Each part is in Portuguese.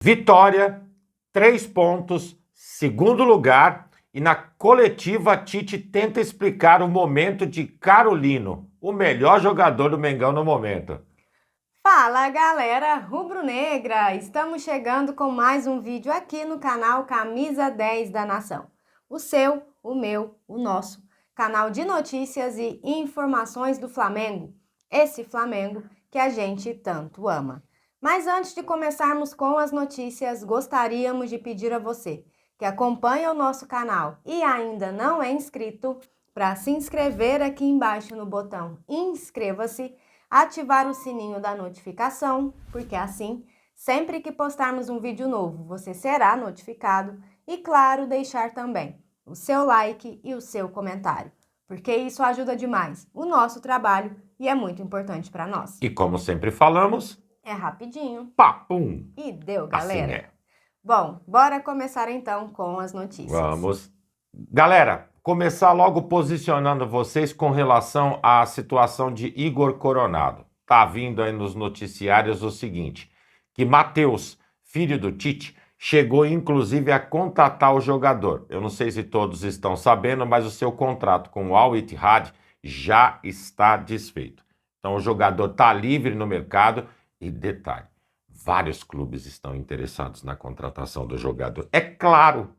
Vitória, 3 pontos, segundo lugar, e na coletiva Tite tenta explicar o momento de Carolino, o melhor jogador do Mengão no momento. Fala galera rubro-negra, estamos chegando com mais um vídeo aqui no canal Camisa 10 da Nação. O seu, o meu, o nosso canal de notícias e informações do Flamengo. Esse Flamengo que a gente tanto ama. Mas antes de começarmos com as notícias, gostaríamos de pedir a você que acompanha o nosso canal e ainda não é inscrito, para se inscrever aqui embaixo no botão inscreva-se, ativar o sininho da notificação, porque assim, sempre que postarmos um vídeo novo, você será notificado e, claro, deixar também o seu like e o seu comentário, porque isso ajuda demais o nosso trabalho e é muito importante para nós. E como sempre falamos, é rapidinho. Papum! E deu, galera. Assim é. Bom, bora começar então com as notícias. Vamos. Galera, começar logo posicionando vocês com relação à situação de Igor Coronado. Tá vindo aí nos noticiários o seguinte, que Matheus, filho do Tite, chegou inclusive a contatar o jogador. Eu não sei se todos estão sabendo, mas o seu contrato com o Al Ittihad já está desfeito. Então o jogador está livre no mercado e detalhe, vários clubes estão interessados na contratação do jogador. É claro,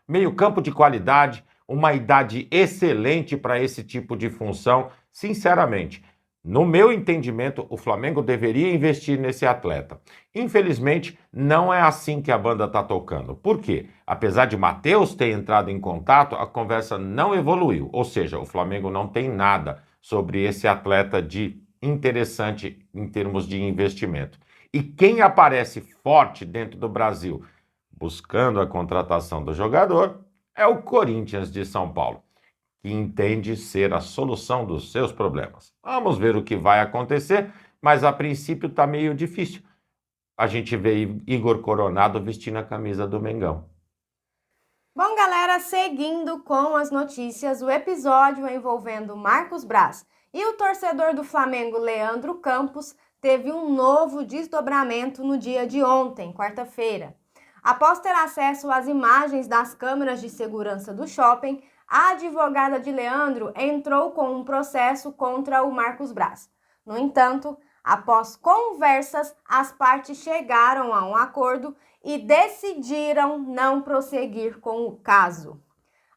meio campo de qualidade, uma idade excelente para esse tipo de função. Sinceramente, no meu entendimento, o Flamengo deveria investir nesse atleta. Infelizmente, não é assim que a banda está tocando. Por quê? Apesar de Matheus ter entrado em contato, a conversa não evoluiu. Ou seja, o Flamengo não tem nada sobre esse atleta de interessante em termos de investimento. E quem aparece forte dentro do Brasil buscando a contratação do jogador é o Corinthians de São Paulo, que entende ser a solução dos seus problemas. Vamos ver o que vai acontecer, mas a princípio está meio difícil. A gente vê Igor Coronado vestindo a camisa do Mengão. Bom, galera, seguindo com as notícias, o episódio envolvendo Marcos Braz e o torcedor do Flamengo, Leandro Campos, teve um novo desdobramento no dia de ontem, quarta-feira. Após ter acesso às imagens das câmeras de segurança do shopping, a advogada de Leandro entrou com um processo contra o Marcos Braz. No entanto, após conversas, as partes chegaram a um acordo e decidiram não prosseguir com o caso.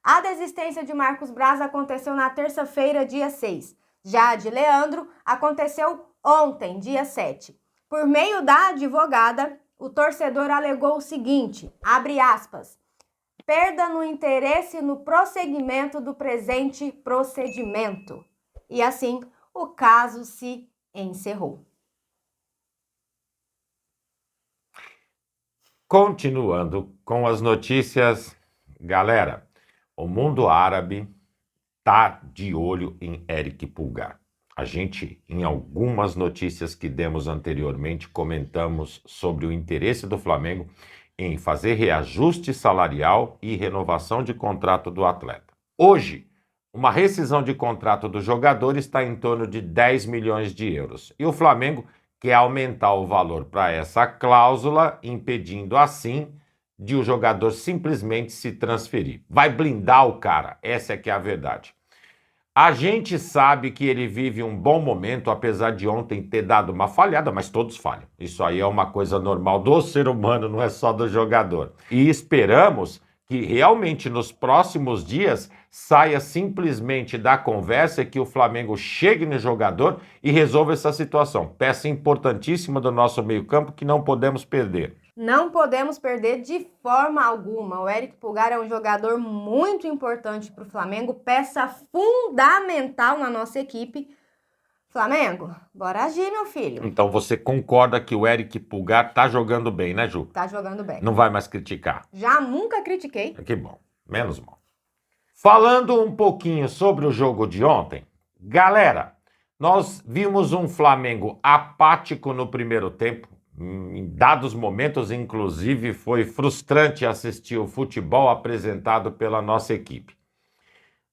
A desistência de Marcos Braz aconteceu na terça-feira, dia 6. Já a de Leandro aconteceu ontem, dia 7. Por meio da advogada, o torcedor alegou o seguinte, abre aspas, perda no interesse no prosseguimento do presente procedimento. E assim, o caso se encerrou. Continuando com as notícias, galera, o mundo árabe tá de olho em Eric Pulgar. A gente, em algumas notícias que demos anteriormente, comentamos sobre o interesse do Flamengo em fazer reajuste salarial e renovação de contrato do atleta. Hoje, uma rescisão de contrato do jogador está em torno de 10 milhões de euros. E o Flamengo quer aumentar o valor para essa cláusula, impedindo assim de o jogador simplesmente se transferir. Vai blindar o cara, essa é que é a verdade. A gente sabe que ele vive um bom momento, apesar de ontem ter dado uma falhada, mas todos falham. Isso aí é uma coisa normal do ser humano, não é só do jogador. E esperamos que realmente nos próximos dias saia simplesmente da conversa que o Flamengo chegue no jogador e resolva essa situação. Peça importantíssima do nosso meio-campo que não podemos perder. Não podemos perder de forma alguma. O Eric Pulgar é um jogador muito importante para o Flamengo, peça fundamental na nossa equipe. Flamengo, bora agir, meu filho. Então você concorda que o Eric Pulgar tá jogando bem, né, Ju? Tá jogando bem. Não vai mais criticar? Já nunca critiquei. Que bom, menos mal. Falando um pouquinho sobre o jogo de ontem, galera, nós vimos um Flamengo apático no primeiro tempo. Em dados momentos, inclusive, foi frustrante assistir o futebol apresentado pela nossa equipe.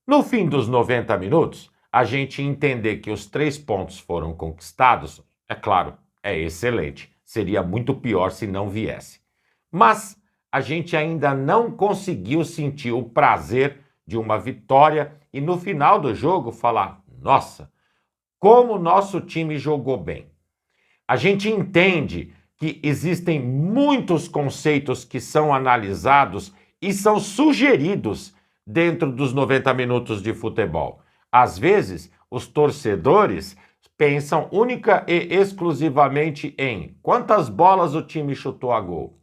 No fim dos 90 minutos, a gente entender que os 3 pontos foram conquistados, é claro, é excelente. Seria muito pior se não viesse. Mas a gente ainda não conseguiu sentir o prazer de uma vitória e no final do jogo falar: nossa, como o nosso time jogou bem. A gente entende que existem muitos conceitos que são analisados e são sugeridos dentro dos 90 minutos de futebol. Às vezes, os torcedores pensam única e exclusivamente em quantas bolas o time chutou a gol.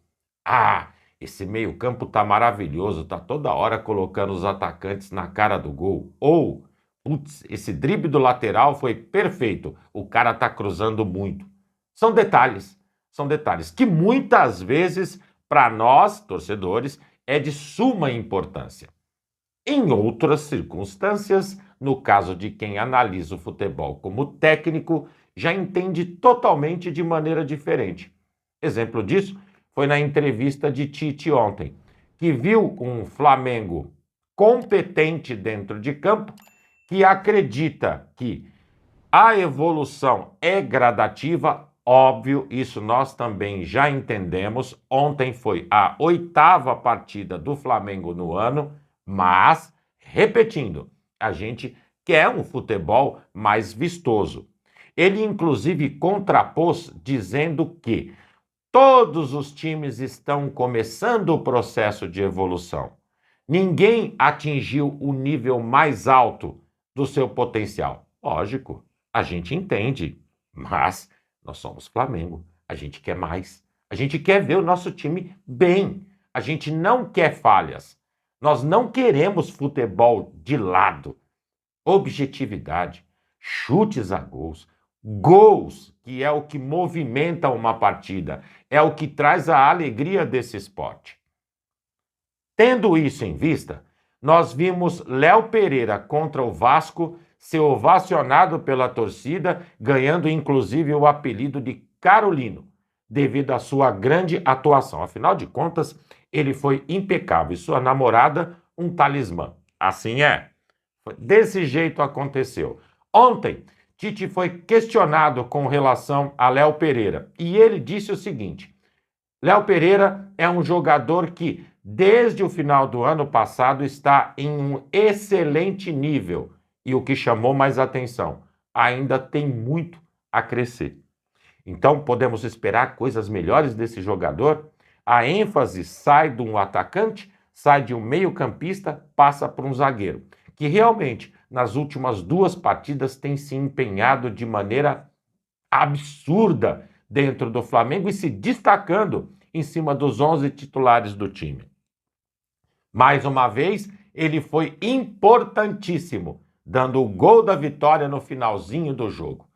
Ah, esse meio-campo tá maravilhoso, tá toda hora colocando os atacantes na cara do gol. Ou, putz, esse drible do lateral foi perfeito, o cara tá cruzando muito. São detalhes que muitas vezes, para nós, torcedores, é de suma importância. Em outras circunstâncias, no caso de quem analisa o futebol como técnico, já entende totalmente de maneira diferente. Exemplo disso foi na entrevista de Tite ontem, que viu um Flamengo competente dentro de campo, que acredita que a evolução é gradativa, óbvio, isso nós também já entendemos. Ontem foi a 8ª partida do Flamengo no ano, mas, repetindo, a gente quer um futebol mais vistoso. Ele, inclusive, contrapôs dizendo que todos os times estão começando o processo de evolução. Ninguém atingiu o nível mais alto do seu potencial. Lógico, a gente entende, mas nós somos Flamengo, a gente quer mais. A gente quer ver o nosso time bem. A gente não quer falhas. Nós não queremos futebol de lado. Objetividade, chutes a gols, gols, que é o que movimenta uma partida, é o que traz a alegria desse esporte. Tendo isso em vista, nós vimos Léo Pereira contra o Vasco ser ovacionado pela torcida, ganhando inclusive o apelido de Carolino, devido à sua grande atuação. Afinal de contas, ele foi impecável e sua namorada um talismã. Assim é. Desse jeito aconteceu. Ontem, Tite foi questionado com relação a Léo Pereira e ele disse o seguinte: Léo Pereira é um jogador que, desde o final do ano passado, está em um excelente nível. E o que chamou mais atenção, ainda tem muito a crescer. Então, podemos esperar coisas melhores desse jogador? A ênfase sai de um atacante, sai de um meio-campista, passa para um zagueiro, que realmente, nas últimas 2 partidas, tem se empenhado de maneira absurda dentro do Flamengo e se destacando em cima dos 11 titulares do time. Mais uma vez, ele foi importantíssimo, dando o gol da vitória no finalzinho do jogo.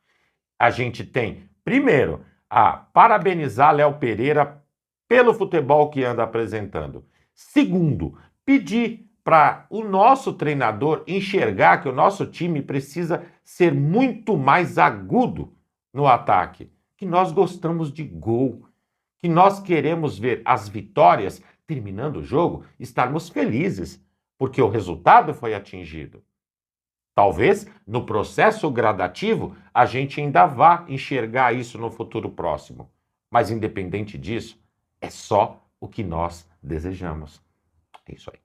A gente tem, primeiro, a parabenizar Léo Pereira pelo futebol que anda apresentando. Segundo, pedir para o nosso treinador enxergar que o nosso time precisa ser muito mais agudo no ataque, que nós gostamos de gol, que nós queremos ver as vitórias terminando o jogo, estarmos felizes, porque o resultado foi atingido. Talvez no processo gradativo a gente ainda vá enxergar isso no futuro próximo, mas independente disso, é só o que nós desejamos. É isso aí.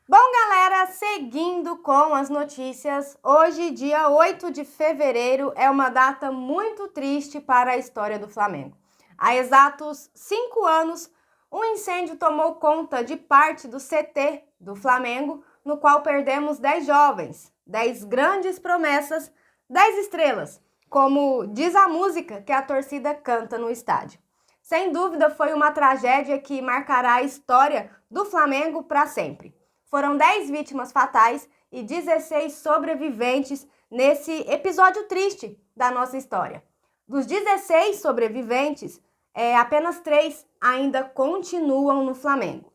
Bom, galera, seguindo com as notícias, hoje, dia 8 de fevereiro, é uma data muito triste para a história do Flamengo. Há exatos 5 anos, um incêndio tomou conta de parte do CT do Flamengo, no qual perdemos 10 jovens, 10 grandes promessas, 10 estrelas, como diz a música que a torcida canta no estádio. Sem dúvida, foi uma tragédia que marcará a história do Flamengo para sempre. Foram 10 vítimas fatais e 16 sobreviventes nesse episódio triste da nossa história. Dos 16 sobreviventes, apenas 3 ainda continuam no Flamengo.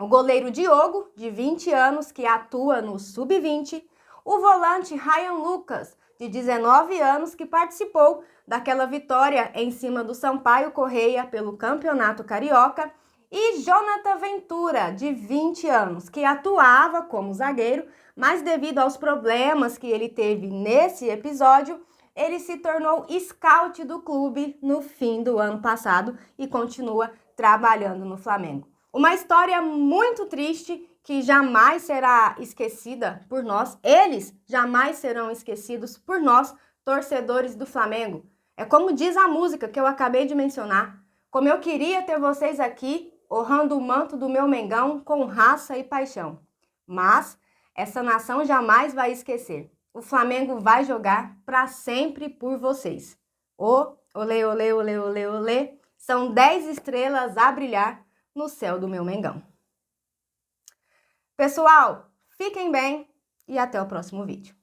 O goleiro Diogo, de 20 anos, que atua no Sub-20, o volante Ryan Lucas, de 19 anos, que participou daquela vitória em cima do Sampaio Corrêa pelo Campeonato Carioca, e Jonathan Ventura, de 20 anos, que atuava como zagueiro, mas devido aos problemas que ele teve nesse episódio, ele se tornou scout do clube no fim do ano passado e continua trabalhando no Flamengo. Uma história muito triste que jamais será esquecida por nós. Eles jamais serão esquecidos por nós, torcedores do Flamengo. É como diz a música que eu acabei de mencionar. Como eu queria ter vocês aqui, honrando o manto do meu Mengão com raça e paixão. Mas essa nação jamais vai esquecer. O Flamengo vai jogar para sempre por vocês. Olê, olê, olê, olê, olê. São 10 estrelas a brilhar no céu do meu Mengão. Pessoal, fiquem bem e até o próximo vídeo.